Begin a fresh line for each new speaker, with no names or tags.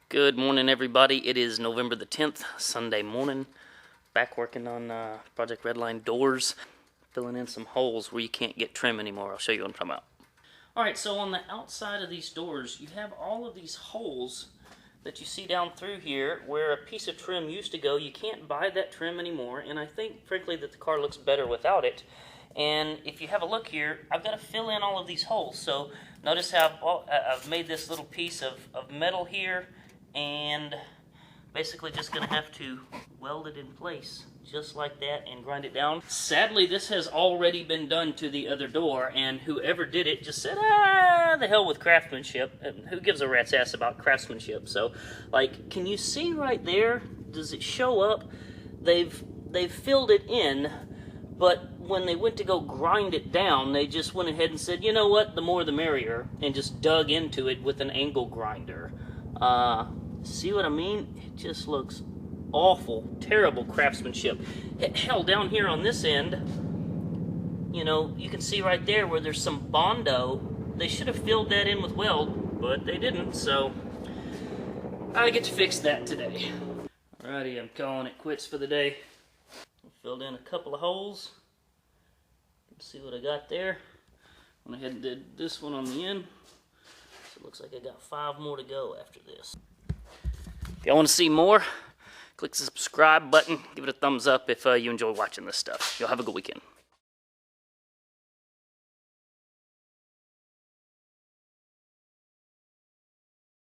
Good morning, everybody. It is November the 10th, Sunday morning. Back working on Project Redline doors, filling in some holes where you can't get trim anymore. I'll show you what I'm talking about. Alright, so on the outside of these doors, you have all of these holes that you see down through here where a piece of trim used to go. You can't buy that trim anymore, and I think, frankly, that the car looks better without it. And if you have a look here, I've got to fill in all of these holes. So notice how I've made this little piece of metal here, and basically just going to have to weld it in place just like that and grind it down. Sadly, this has already been done to the other door, and whoever did it just said, the hell with craftsmanship. And who gives a rat's ass about craftsmanship? So, like, can you see right there? Does it show up? They've filled it in, but when they went to go grind it down, they just went ahead and said, you know what, the more the merrier, and just dug into it with an angle grinder. See what I mean? It just looks awful, terrible craftsmanship. Hell, down here on this end, you know, you can see right there where there's some Bondo. They should have filled that in with weld, but they didn't, so I get to fix that today. Alrighty, I'm calling it quits for the day. I filled in a couple of holes. Let's see what I got there. Went ahead and did this one on the end. So it looks like I got 5 more to go after this. If y'all want to see more, click the subscribe button, give it a thumbs up if you enjoy watching this stuff. Y'all have a good weekend.